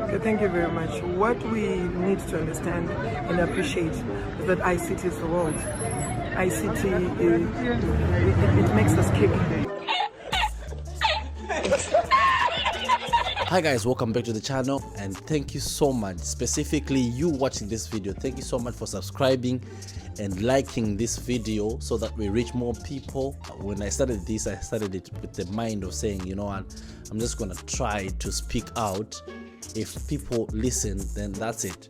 Okay, thank you very much. What we need to understand and appreciate is that ICT is the world. ICT, it makes us kick. Hi guys, welcome back to the channel and thank you so much, specifically you watching this video. Thank you so much for subscribing and liking this video so that we reach more people. When I started this, I started it with the mind of saying, you know what, I'm just gonna try to speak out. If people listen, then that's it.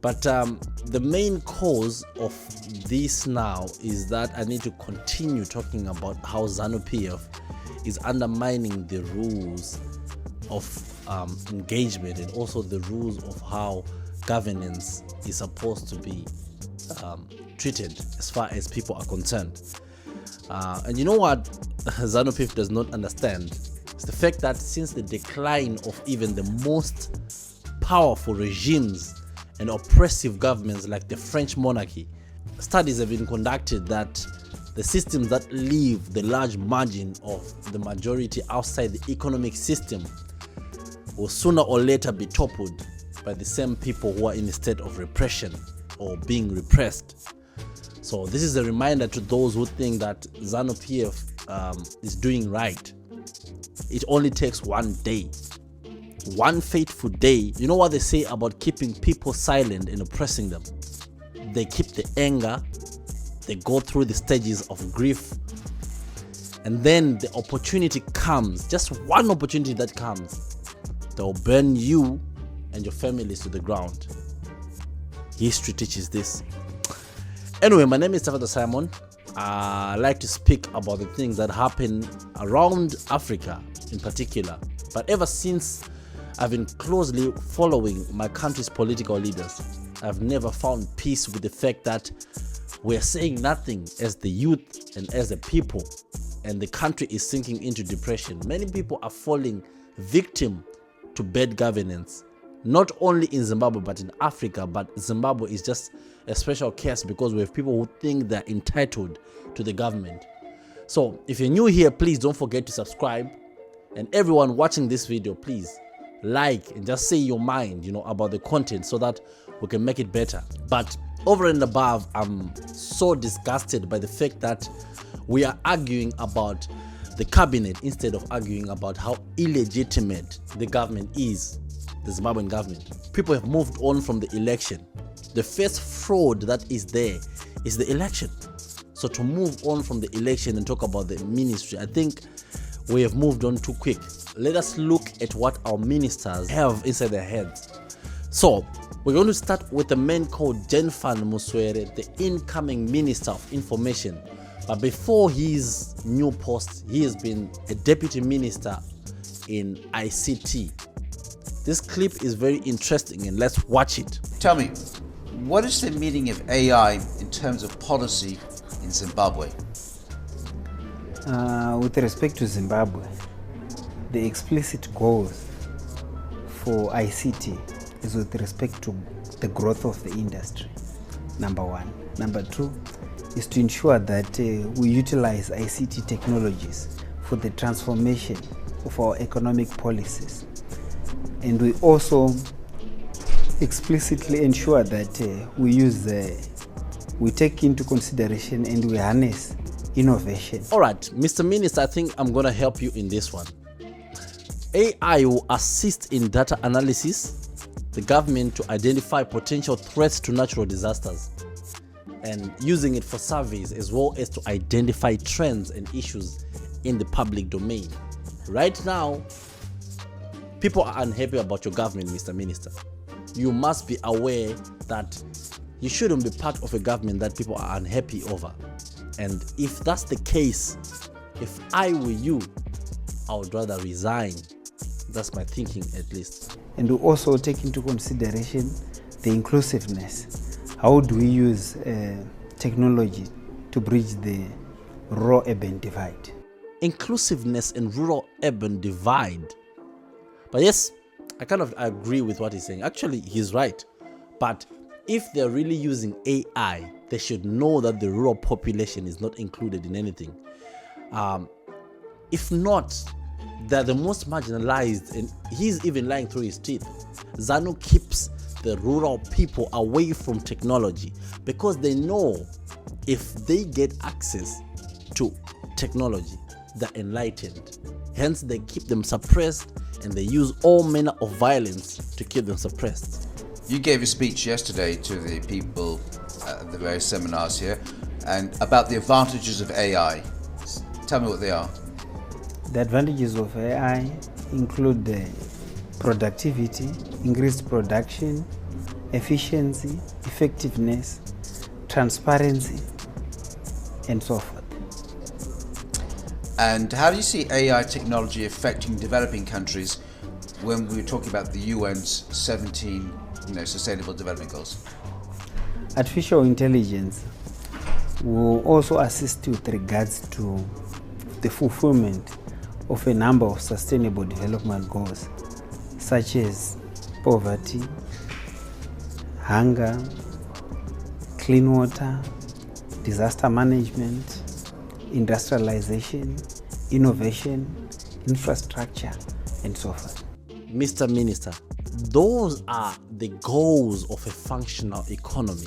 But the main cause of this now is that I need to continue talking about how ZANU-PF is undermining the rules of engagement and also the rules of how governance is supposed to be treated as far as people are concerned. And you know what ZANU-PF does not understand? It's the fact that since the decline of even the most powerful regimes and oppressive governments like the French monarchy, studies have been conducted that the systems that leave the large margin of the majority outside the economic system will sooner or later be toppled by the same people who are in a state of repression or being repressed. So this is a reminder to those who think that ZANU-PF is doing right. It only takes one day, one fateful day. You know what they say about keeping people silent and oppressing them? They keep the anger, they go through the stages of grief, and then the opportunity comes, just one opportunity that comes, they'll burn you and your families to the ground. History teaches this. Anyway, my name is Tafata Simon. I like to speak about the things that happen around Africa in particular. But ever since I've been closely following my country's political leaders, I've never found peace with the fact that we're saying nothing as the youth and as the people, and the country is sinking into depression. Many people are falling victim to bad governance, not only in Zimbabwe but in Africa. But Zimbabwe is just a special case because we have people who think they're entitled to the government. So if you're new here, please don't forget to subscribe, and everyone watching this video, please like and just say your mind, you know, about the content so that we can make it better. But over and above, I'm so disgusted by the fact that we are arguing about the cabinet instead of arguing about how illegitimate the government is, the Zimbabwean government. People have moved on from the election. The first fraud that is there is the election. So to move on from the election and talk about the ministry, I think we have moved on too quick. Let us look at what our ministers have inside their heads. So we're going to start with a man called Jenfan Muswere, the incoming Minister of Information. But before his new post, he has been a deputy minister in ICT. This clip is very interesting and let's watch it. Tell me, what is the meaning of AI in terms of policy in Zimbabwe? With respect to Zimbabwe, the explicit goals for ICT is with respect to the growth of the industry, number one. Number two is to ensure that we utilize ICT technologies for the transformation of our economic policies. And we also explicitly ensure that we take into consideration and we harness innovation. All right, Mr. Minister, I think I'm going to help you in this one. AI will assist in data analysis, the government to identify potential threats to natural disasters, and using it for surveys as well as to identify trends and issues in the public domain. Right now, people are unhappy about your government, Mr. Minister. You must be aware that you shouldn't be part of a government that people are unhappy over. And if that's the case, if I were you, I would rather resign. That's my thinking, at least. And we also take into consideration the inclusiveness. How do we use technology to bridge the rural-urban divide? Inclusiveness and rural-urban divide. But yes, I kind of agree with what he's saying. Actually, he's right. But if they're really using AI, they should know that the rural population is not included in anything. If not, they're the most marginalized, and he's even lying through his teeth. ZANU keeps the rural people away from technology because they know if they get access to technology, they're enlightened. Hence, they keep them suppressed, and they use all manner of violence to keep them suppressed. You gave a speech yesterday to the people at the various seminars here, and about the advantages of AI. Tell me what they are. The advantages of AI include the productivity, increased production, efficiency, effectiveness, transparency, and so forth. And how do you see AI technology affecting developing countries when we were talking about the UN's 17 Sustainable Development Goals? Artificial intelligence will also assist with regards to the fulfillment of a number of sustainable development goals, such as poverty, hunger, clean water, disaster management, industrialization, innovation, infrastructure, and so forth. Mr. Minister, those are the goals of a functional economy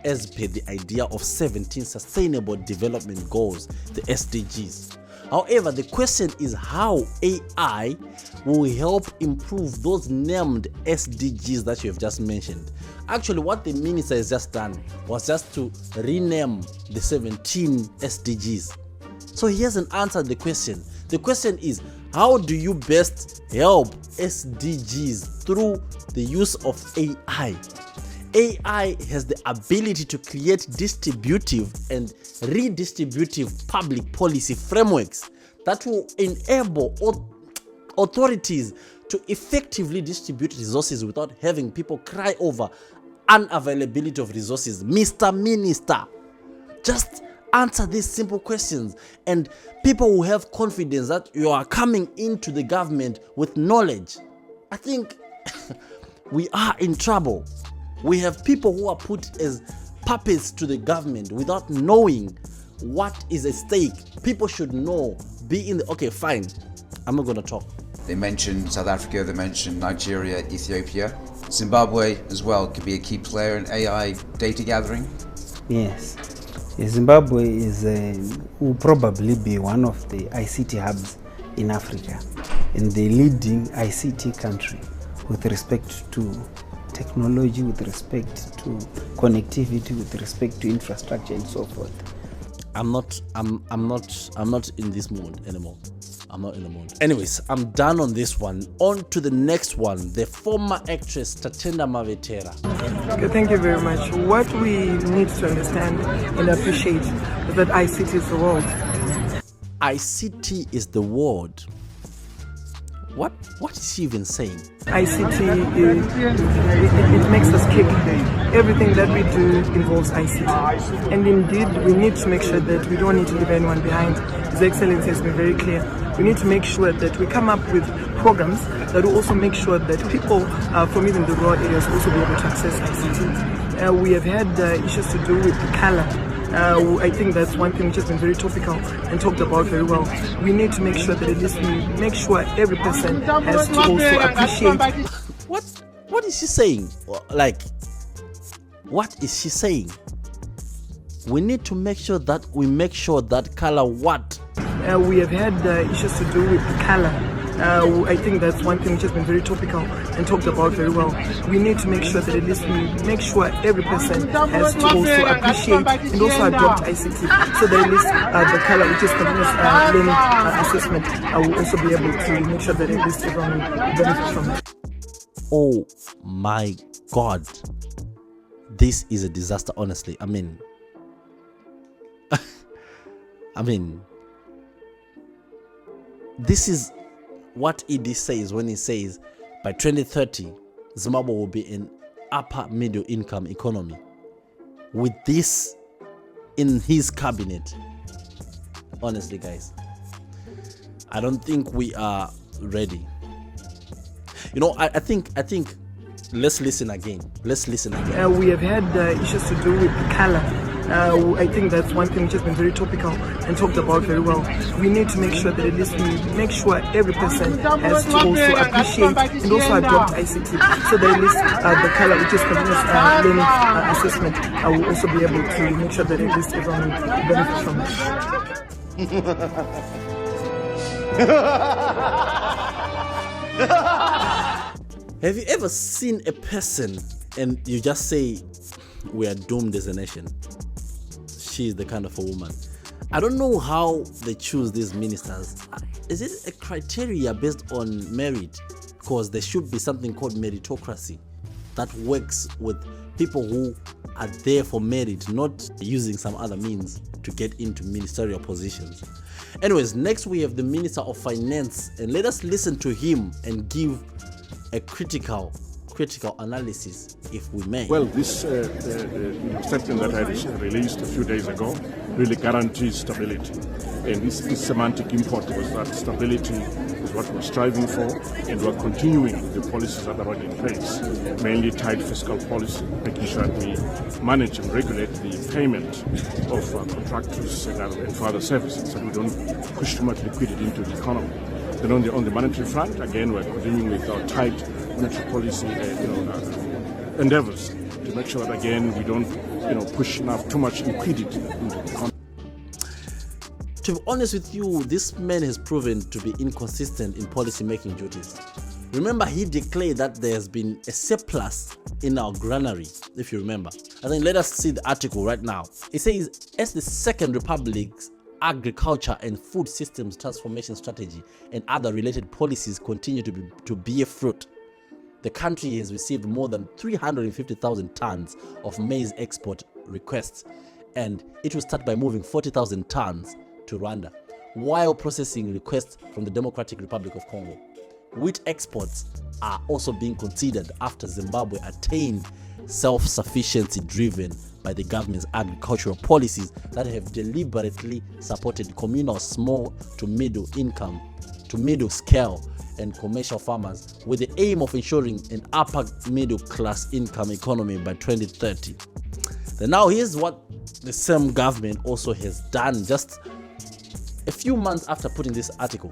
as per the idea of 17 Sustainable Development Goals, the SDGs. However, the question is how AI will help improve those named SDGs that you have just mentioned. Actually, what the minister has just done was just to rename the 17 SDGs. So he hasn't answered the question. The question is, how do you best help SDGs through the use of AI? AI has the ability to create distributive and redistributive public policy frameworks that will enable authorities to effectively distribute resources without having people cry over unavailability of resources. Mr. Minister, just answer these simple questions and people will have confidence that you are coming into the government with knowledge. I think we are in trouble. We have people who are put as puppets to the government without knowing what is at stake. People should know, be in the... Okay, fine. I'm not going to talk. They mentioned South Africa, they mentioned Nigeria, Ethiopia. Zimbabwe as well could be a key player in AI data gathering. Yes. Zimbabwe will probably be one of the ICT hubs in Africa and the leading ICT country with respect to technology, with respect to connectivity, with respect to infrastructure and so forth. I'm not in this mood anymore. I'm not in the mood. Anyways, I'm done on this one. On to the next one. The former actress Tatenda Mavetera. Okay, thank you very much. What we need to understand and appreciate is that ICT is the world. ICT is the world. What is she even saying? ICT, it makes us kick. Everything that we do involves ICT. And indeed, we need to make sure that we don't need to leave anyone behind. His Excellency has been very clear. We need to make sure that we come up with programs that will also make sure that people from even the rural areas will also be able to access ICT. We have had issues to do with color. I think that's one thing which has been very topical and talked about very well. We need to make sure that at least we make sure every person has to also appreciate. What is she saying? Like, what is she saying? We need to make sure that color what? We have had issues to do with color. I think that's one thing which has been very topical and talked about very well. We need to make sure that at least we make sure every person has to also appreciate and also adopt ICT, so that at least the color, which is continuous learning assessment, will also be able to make sure that at least everyone will benefit from it. Oh my God, this is a disaster. Honestly, I mean, this is what ED says when he says by 2030 Zimbabwe will be an upper middle income economy. With this in his cabinet, honestly guys, I don't think we are ready. You know, I think let's listen again. We have had issues to do with color. I think that's one thing which has been very topical and talked about very well. We need to make sure that at least we make sure every person has to also appreciate and also adopt ICT, so that at least the color, which is continuous learning assessment, will also be able to make sure that at least everyone will benefit from it. Have you ever seen a person and you just say, we are doomed as a nation? She is the kind of a woman. I don't know how they choose these ministers. Is it a criteria based on merit? Because there should be something called meritocracy that works with people who are there for merit, not using some other means to get into ministerial positions. Anyways, next we have the Minister of Finance, and let us listen to him and give a critical analysis, if we may. Well, this statement that I released a few days ago really guarantees stability. And this semantic import was that stability is what we're striving for, and we're continuing with the policies that are already in place, mainly tight fiscal policy, making sure that we manage and regulate the payment of contractors and for other services, so we don't push too much liquidity into the economy. Then on the monetary front, again, we're continuing with our tight monetary policy endeavors to make sure that, again, we don't push too much liquidity into the economy. To be honest with you, this man has proven to be inconsistent in policy-making duties. Remember, he declared that there has been a surplus in our granary, if you remember. I think let us see the article right now. It says, as the Second Republic's agriculture and food systems transformation strategy and other related policies continue to bear fruit, the country has received more than 350,000 tons of maize export requests, and it will start by moving 40,000 tons to Rwanda, while processing requests from the Democratic Republic of Congo. Wheat exports are also being considered after Zimbabwe attained self-sufficiency driven by the government's agricultural policies that have deliberately supported communal small to middle scale and commercial farmers with the aim of ensuring an upper middle class income economy by 2030. Then now here's what the same government also has done just a few months after putting this article.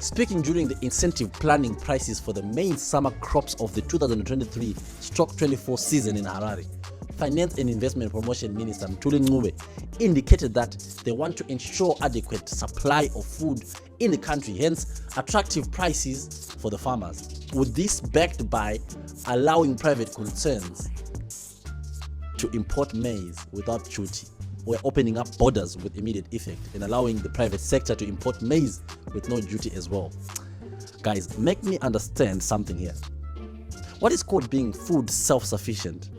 Speaking during the incentive planning prices for the main summer crops of the 2023/24 season in Harare, Finance and Investment Promotion Minister Mnangagwa indicated that they want to ensure adequate supply of food in the country, hence attractive prices for the farmers. With this backed by allowing private concerns to import maize without duty. We're opening up borders with immediate effect and allowing the private sector to import maize with no duty as well. Guys, make me understand something here. What is called being food self-sufficient?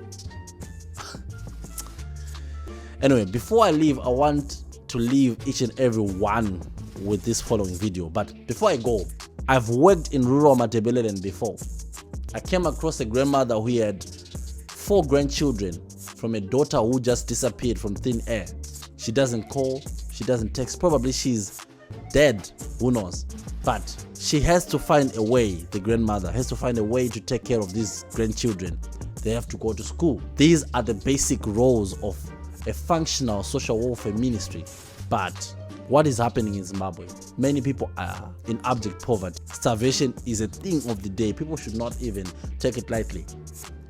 Anyway, before I leave, I want to leave each and every one with this following video. But before I go, I've worked in rural Matabeleland before. I came across a grandmother who had 4 grandchildren from a daughter who just disappeared from thin air. She doesn't call, she doesn't text, probably she's dead, who knows. But she has to find a way, the grandmother has to find a way to take care of these grandchildren. They have to go to school. These are the basic roles of a functional social welfare ministry. But what is happening in Zimbabwe? Many people are in abject poverty. Starvation is a thing of the day. People should not even take it lightly.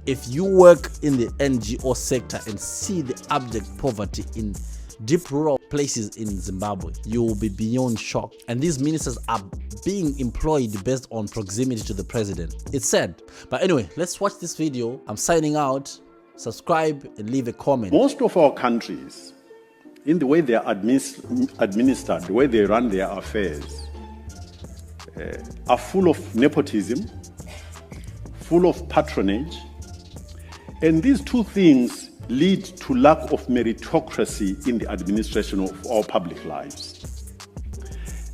If you work in the NGO sector and see the abject poverty in deep rural places in Zimbabwe, you will be beyond shock. And these ministers are being employed based on proximity to the president. It's sad. But anyway, let's watch this video. I'm signing out. Subscribe and leave a comment. Most of our countries, in the way they are administered, the way they run their affairs, are full of nepotism, full of patronage, and these two things lead to lack of meritocracy in the administration of our public lives.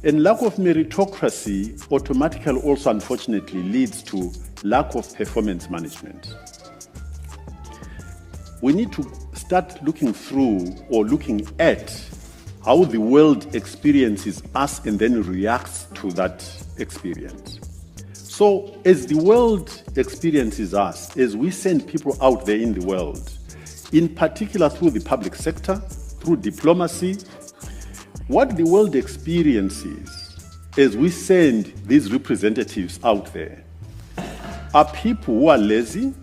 And lack of meritocracy automatically also unfortunately leads to lack of performance management. We need to start looking through or looking at how the world experiences us and then reacts to that experience. So as the world experiences us, as we send people out there in the world, in particular through the public sector, through diplomacy. What the world experiences as we send these representatives out there are people who are lazy,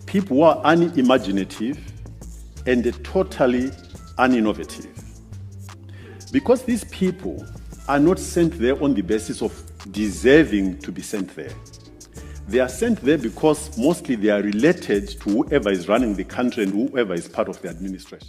people who are unimaginative, and totally uninnovative. Because these people are not sent there on the basis of deserving to be sent there. They are sent there because mostly they are related to whoever is running the country and whoever is part of the administration.